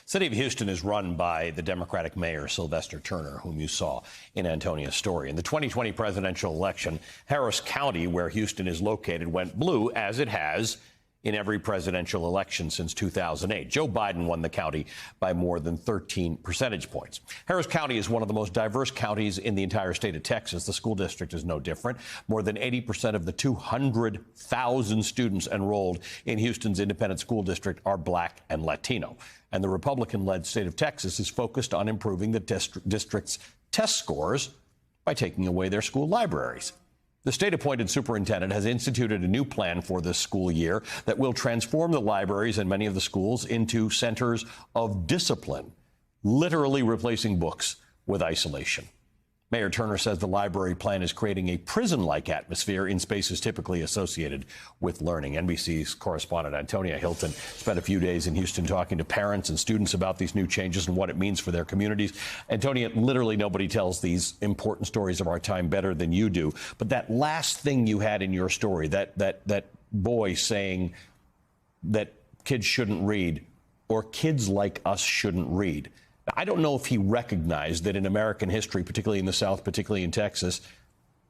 City of Houston is run by the Democratic mayor, Sylvester Turner, whom you saw in Antonia's story. In the 2020 presidential election, Harris County, where Houston is located, went blue, as it has in every presidential election since 2008. Joe Biden won the county by more than 13 percentage points. Harris County is one of the most diverse counties in the entire state of Texas. The school district is no different. More than 80% of the 200,000 students enrolled in Houston's independent school district are Black and Latino. And the Republican-led state of Texas is focused on improving the district's test scores by taking away their school libraries. The state-appointed superintendent has instituted a new plan for this school year that will transform the libraries and many of the schools into centers of discipline, literally replacing books with isolation. Mayor Turner says the library plan is creating a prison-like atmosphere in spaces typically associated with learning. NBC's correspondent Antonia Hilton spent a few days in Houston talking to parents and students about these new changes and what it means for their communities. Antonia, literally nobody tells these important stories of our time better than you do. But that last thing you had in your story, that boy saying that kids shouldn't read, or kids like us shouldn't read. I don't know if he recognized that in American history, particularly in the South, particularly in Texas,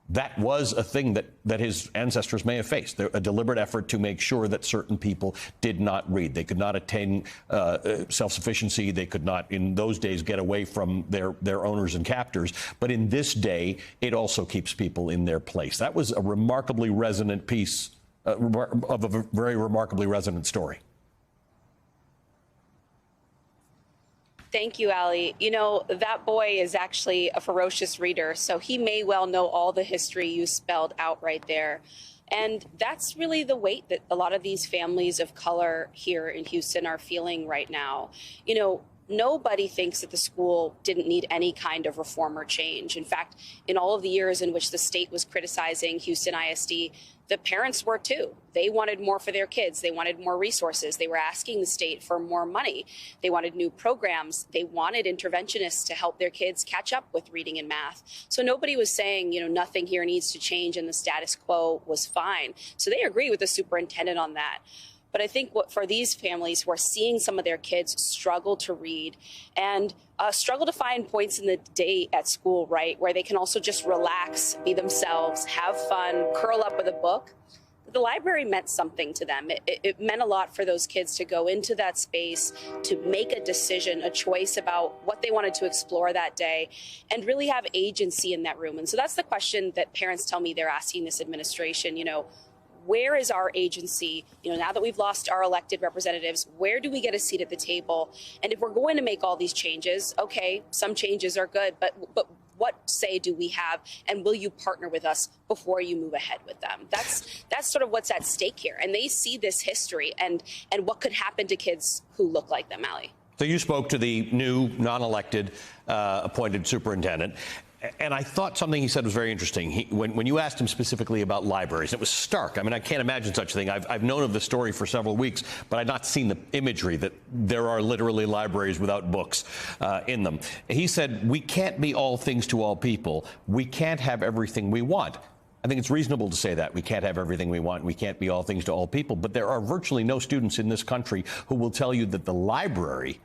that was a thing that his ancestors may have faced, a deliberate effort to make sure that certain people did not read. They could not attain self-sufficiency. They could not, in those days, get away from their owners and captors. But in this day, it also keeps people in their place. That was a remarkably resonant piece of a very remarkably resonant story. Thank you, Ali. You know, that boy is actually a ferocious reader, so he may well know all the history you spelled out right there. And that's really the weight that a lot of these families of color here in Houston are feeling right now. You know, nobody thinks that the school didn't need any kind of reform or change. In fact, in all of the years in which the state was criticizing Houston ISD, the parents were too. They wanted more for their kids. They wanted more resources. They were asking the state for more money. They wanted new programs. They wanted interventionists to help their kids catch up with reading and math. So nobody was saying, you know, nothing here needs to change and the status quo was fine. So they agree with the superintendent on that. But I think what for these families who are seeing some of their kids struggle to read and struggle to find points in the day at school, right, where they can also just relax, be themselves, have fun, curl up with a book, the library meant something to them. It meant a lot for those kids to go into that space, to make a decision, a choice about what they wanted to explore that day, and really have agency in that room. And so that's the question that parents tell me they're asking this administration, you know, where is our agency? You know, now that we've lost our elected representatives, where do we get a seat at the table? And if we're going to make all these changes, okay, some changes are good, but what say do we have? And will you partner with us before you move ahead with them? That's sort of what's at stake here. And they see this history and what could happen to kids who look like them, Ali. So you spoke to the new non-elected appointed superintendent. And I thought something he said was very interesting. When you asked him specifically about libraries, it was stark. I mean, I can't imagine such a thing. I've known of the story for several weeks, but I'd not seen the imagery that there are literally libraries without books in them. He said, we can't be all things to all people. We can't have everything we want. I think it's reasonable to say that. We can't have everything we want. We can't be all things to all people. But there are virtually no students in this country who will tell you that the library,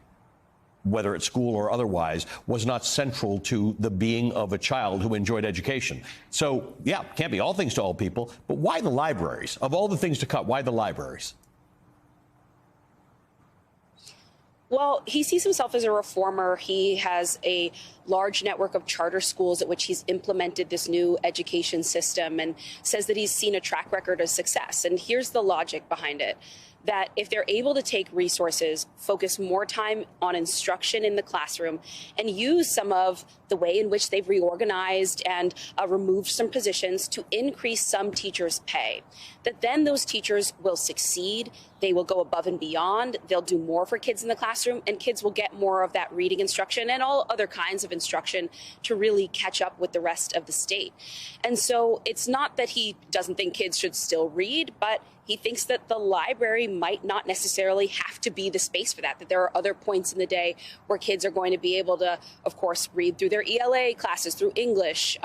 whether at school or otherwise, was not central to the being of a child who enjoyed education. So, yeah, can't be all things to all people, but why the libraries? Of all the things to cut, why the libraries? Well, he sees himself as a reformer. He has a large network of charter schools at which he's implemented this new education system and says that he's seen a track record of success. And here's the logic behind it, that if they're able to take resources, focus more time on instruction in the classroom, and use some of the way in which they've reorganized and removed some positions to increase some teachers' pay, that then those teachers will succeed, they will go above and beyond, they'll do more for kids in the classroom, and kids will get more of that reading instruction and all other kinds of instruction to really catch up with the rest of the state. And so it's not that he doesn't think kids should still read, but He thinks that the library might not necessarily have to be the space for that there are other points in the day where kids are going to be able to, of course, read through their ELA classes, through English,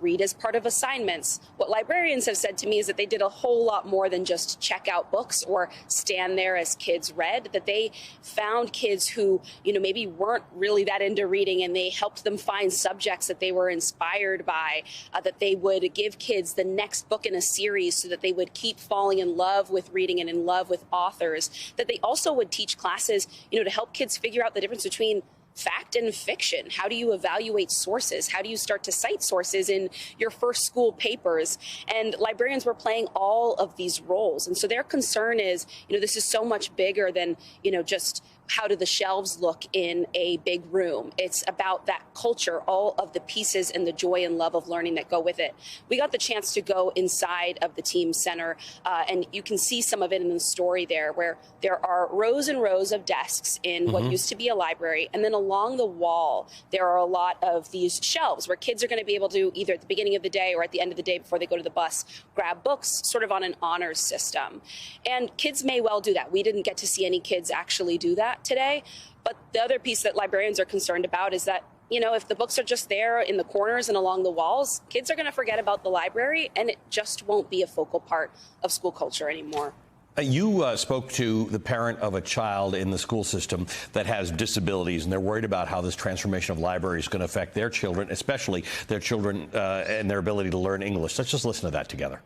read as part of assignments. What librarians have said to me is that they did a whole lot more than just check out books or stand there as kids read, that they found kids who, maybe weren't really that into reading, and they helped them find subjects that they were inspired by, that they would give kids the next book in a series so that they would keep falling in love with reading and in love with authors, that they also would teach classes, to help kids figure out the difference between fact and fiction. How do you evaluate sources? How do you start to cite sources in your first school papers? And librarians were playing all of these roles. And so their concern is, this is so much bigger than, just how do the shelves look in a big room. It's about that culture, all of the pieces and the joy and love of learning that go with it. We got the chance to go inside of the team center, and you can see some of it in the story there, where there are rows and rows of desks in what used to be a library. And then along the wall, there are a lot of these shelves where kids are going to be able to, either at the beginning of the day or at the end of the day before they go to the bus, grab books sort of on an honors system. And kids may well do that. We didn't get to see any kids actually do that today. But the other piece that librarians are concerned about is that, if the books are just there in the corners and along the walls, kids are going to forget about the library, and it just won't be a focal part of school culture anymore. You spoke to the parent of a child in the school system that has disabilities, and they're worried about how this transformation of libraries is going to affect their children, especially their children and their ability to learn English. Let's just listen to that together.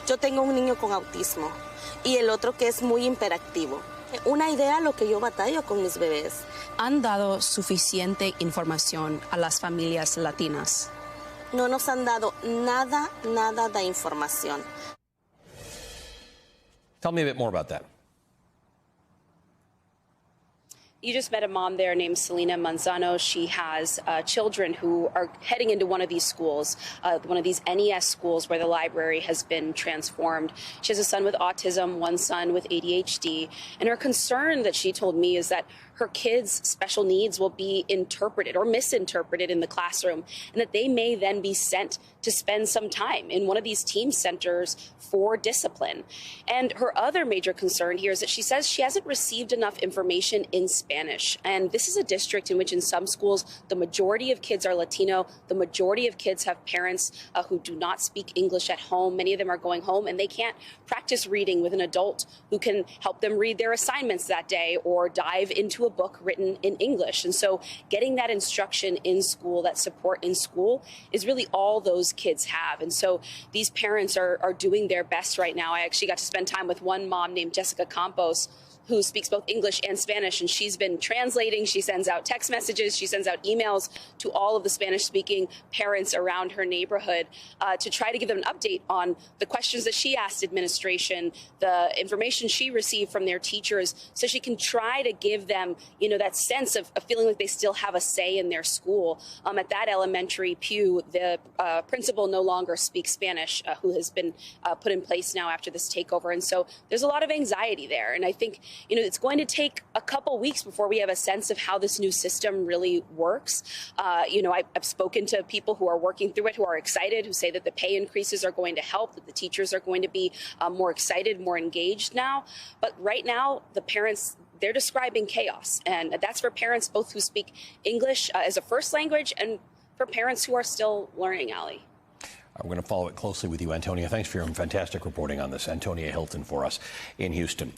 Yo tengo un niño con autismo y el otro que es muy hiperactivo. Una idea lo que yo batallo con mis bebés. ¿Han dado suficiente información a las familias latinas? No nos han dado nada de información. Tell me a bit more about that. You just met a mom there named Selena Manzano. She has children who are heading into one of these schools, one of these NES schools where the library has been transformed. She has a son with autism, one son with ADHD. And her concern that she told me is that her kids' special needs will be interpreted or misinterpreted in the classroom, and that they may then be sent to spend some time in one of these team centers for discipline. And her other major concern here is that she says she hasn't received enough information in Spanish. And this is a district in which in some schools, the majority of kids are Latino. The majority of kids have parents who do not speak English at home. Many of them are going home and they can't practice reading with an adult who can help them read their assignments that day or dive into a book written in English. And so getting that instruction in school, that support in school, is really all those kids have. And so these parents are doing their best right now. I actually got to spend time with one mom named Jessica Campos, who speaks both English and Spanish, and she's been translating. She sends out text messages. She sends out emails to all of the Spanish-speaking parents around her neighborhood to try to give them an update on the questions that she asked administration, the information she received from their teachers, so she can try to give them, that sense of feeling like they still have a say in their school. At that elementary pew, the principal no longer speaks Spanish, who has been put in place now after this takeover. And so there's a lot of anxiety there. And I think it's going to take a couple weeks before we have a sense of how this new system really works. I've spoken to people who are working through it, who are excited, who say that the pay increases are going to help, that the teachers are going to be more excited, more engaged now. But right now, the parents, they're describing chaos. And that's for parents both who speak English as a first language and for parents who are still learning, Ali. We're going to follow it closely with you, Antonia. Thanks for your fantastic reporting on this. Antonia Hilton for us in Houston.